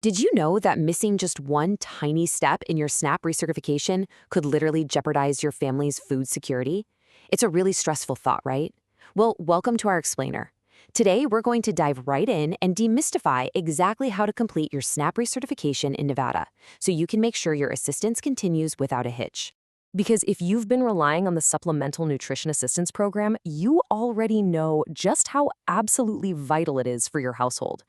Did you know that missing just one tiny step in your SNAP recertification could literally jeopardize your family's food security? It's a really stressful thought, right? Well, welcome to our explainer. Today, we're going to dive right in and demystify exactly how to complete your SNAP recertification in Nevada, so you can make sure your assistance continues without a hitch. Because if you've been relying on the Supplemental Nutrition Assistance Program, you already know just how absolutely vital it is for your household.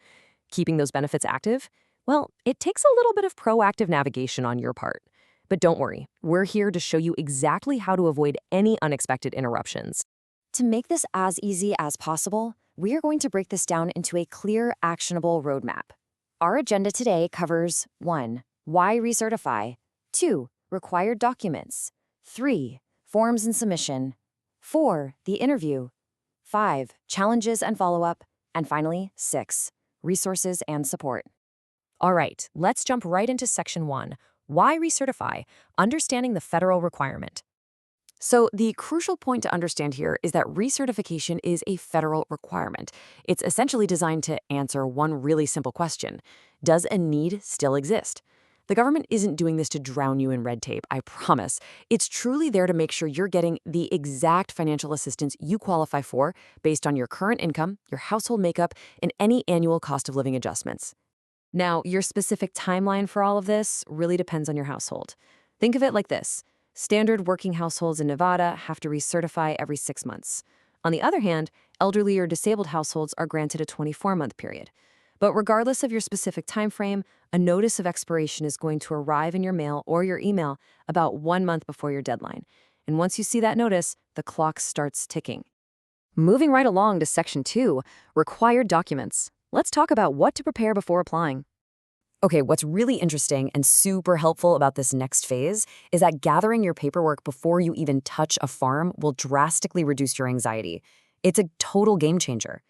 Keeping those benefits active? Well, it takes a little bit of proactive navigation on your part. But don't worry, we're here to show you exactly how to avoid any unexpected interruptions. To make this as easy as possible, we are going to break this down into a clear, actionable roadmap. Our agenda today covers 1. Why recertify? 2. Required documents. 3. Forms and submission. 4. The interview. 5. Challenges and follow-up. And finally, 6. Resources and support. All right, let's jump right into Section 1. Why recertify? Understanding the federal requirement. So the crucial point to understand here is that recertification is a federal requirement. It's essentially designed to answer one really simple question. Does a need still exist? The government isn't doing this to drown you in red tape, I promise. It's truly there to make sure you're getting the exact financial assistance you qualify for based on your current income, your household makeup, and any annual cost of living adjustments. Now, your specific timeline for all of this really depends on your household. Think of it like this. Standard working households in Nevada have to recertify every 6 months. On the other hand, elderly or disabled households are granted a 24-month period. But regardless of your specific time frame, a notice of expiration is going to arrive in your mail or your email about 1 month before your deadline. And once you see that notice, the clock starts ticking. Moving right along to Section 2, required documents. Let's talk about what to prepare before applying. Okay, what's really interesting and super helpful about this next phase is that gathering your paperwork before you even touch a farm will drastically reduce your anxiety. It's a total game changer.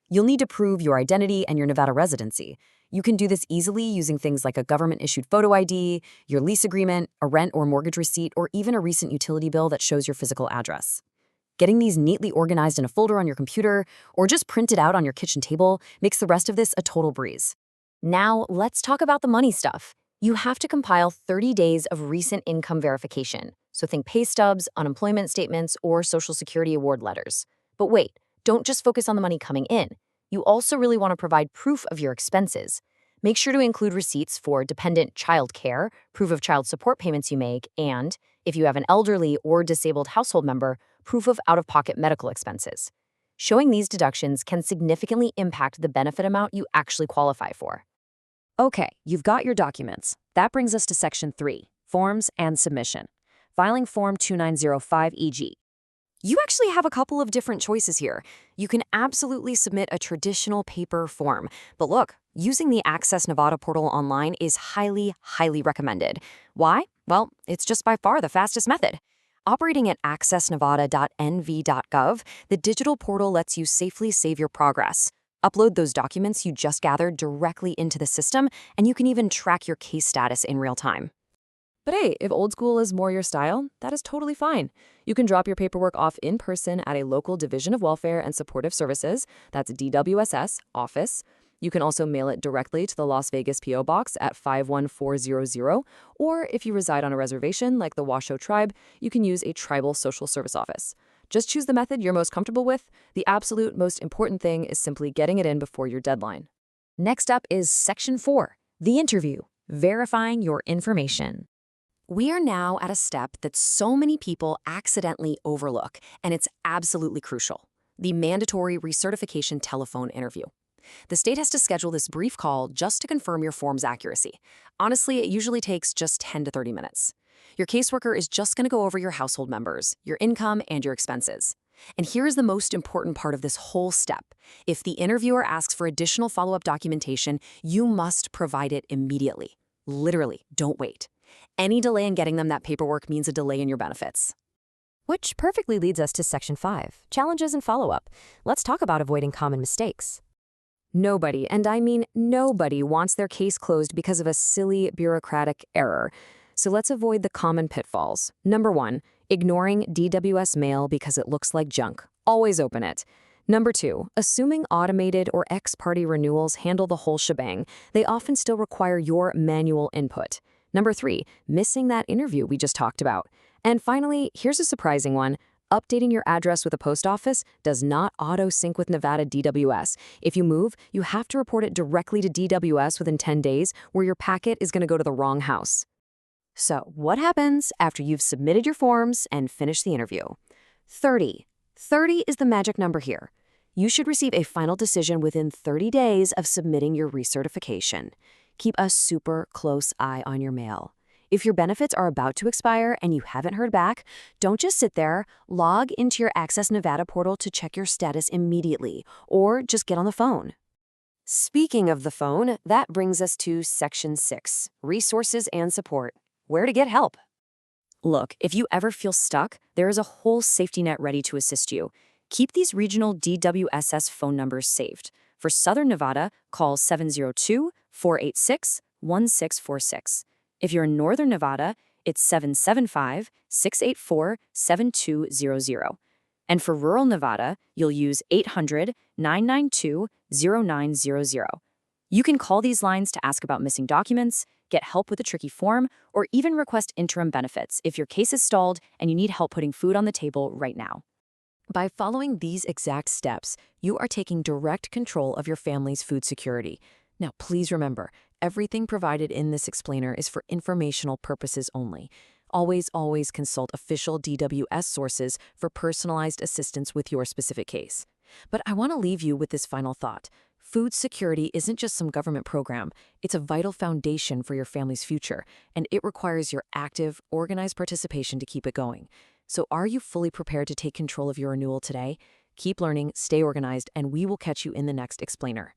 You'll need to prove your identity and your Nevada residency. You can do this easily using things like a government-issued photo ID, your lease agreement, a rent or mortgage receipt, or even a recent utility bill that shows your physical address. Getting these neatly organized in a folder on your computer or just printed out on your kitchen table makes the rest of this a total breeze. Now, let's talk about the money stuff. You have to compile 30 days of recent income verification. So think pay stubs, unemployment statements, or Social Security award letters. But wait, don't just focus on the money coming in. You also really want to provide proof of your expenses. Make sure to include receipts for dependent child care, proof of child support payments you make, and, if you have an elderly or disabled household member, proof of out-of-pocket medical expenses. Showing these deductions can significantly impact the benefit amount you actually qualify for. Okay, you've got your documents. That brings us to Section 3, Forms and Submission. Filing Form 2905 EG. You actually have a couple of different choices here. You can absolutely submit a traditional paper form, but look, using the Access Nevada portal online is highly, highly recommended. Why? Well, it's just by far the fastest method. Operating at accessnevada.nv.gov, the digital portal lets you safely save your progress. Upload those documents you just gathered directly into the system, and you can even track your case status in real time. But hey, if old school is more your style, that is totally fine. You can drop your paperwork off in person at a local Division of Welfare and Supportive Services, that's DWSS, office. You can also mail it directly to the Las Vegas P.O. Box at 51400, or if you reside on a reservation like the Washoe Tribe, you can use a tribal social service office. Just choose the method you're most comfortable with. The absolute most important thing is simply getting it in before your deadline. Next up is Section 4, the interview, verifying your information. We are now at a step that so many people accidentally overlook, and it's absolutely crucial: the mandatory recertification telephone interview. The state has to schedule this brief call just to confirm your form's accuracy. Honestly, it usually takes just 10 to 30 minutes. Your caseworker is just going to go over your household members, your income, and your expenses. And here is the most important part of this whole step. If the interviewer asks for additional follow-up documentation, you must provide it immediately. Literally, don't wait. Any delay in getting them that paperwork means a delay in your benefits. Which perfectly leads us to Section 5, challenges and follow-up. Let's talk about avoiding common mistakes. Nobody, and I mean nobody, wants their case closed because of a silly bureaucratic error. So let's avoid the common pitfalls. Number 1, ignoring DWS mail because it looks like junk. Always open it. Number 2, assuming automated or ex-party renewals handle the whole shebang, they often still require your manual input. Number 3, missing that interview we just talked about. And finally, here's a surprising one. Updating your address with a post office does not auto-sync with Nevada DWS. If you move, you have to report it directly to DWS within 10 days, where your packet is going to go to the wrong house. So, what happens after you've submitted your forms and finished the interview? 30. 30 is the magic number here. You should receive a final decision within 30 days of submitting your recertification. Keep a super close eye on your mail. If your benefits are about to expire and you haven't heard back, don't just sit there. Log into your Access Nevada portal to check your status immediately, or just get on the phone. Speaking of the phone, that brings us to Section 6, Resources and Support. Where to get help. Look, if you ever feel stuck, there is a whole safety net ready to assist you. Keep these regional DWSS phone numbers saved. For Southern Nevada, call 702-486-1646. If you're in Northern Nevada, it's 775-684-7200. And for rural Nevada, you'll use 800-992-0900. You can call these lines to ask about missing documents, get help with a tricky form, or even request interim benefits if your case is stalled and you need help putting food on the table right now. By following these exact steps, you are taking direct control of your family's food security. Now, please remember, everything provided in this explainer is for informational purposes only. Always consult official DWS sources for personalized assistance with your specific case. But I want to leave you with this final thought. Food security isn't just some government program. It's a vital foundation for your family's future, and it requires your active, organized participation to keep it going. So are you fully prepared to take control of your renewal today? Keep learning, stay organized, and we will catch you in the next explainer.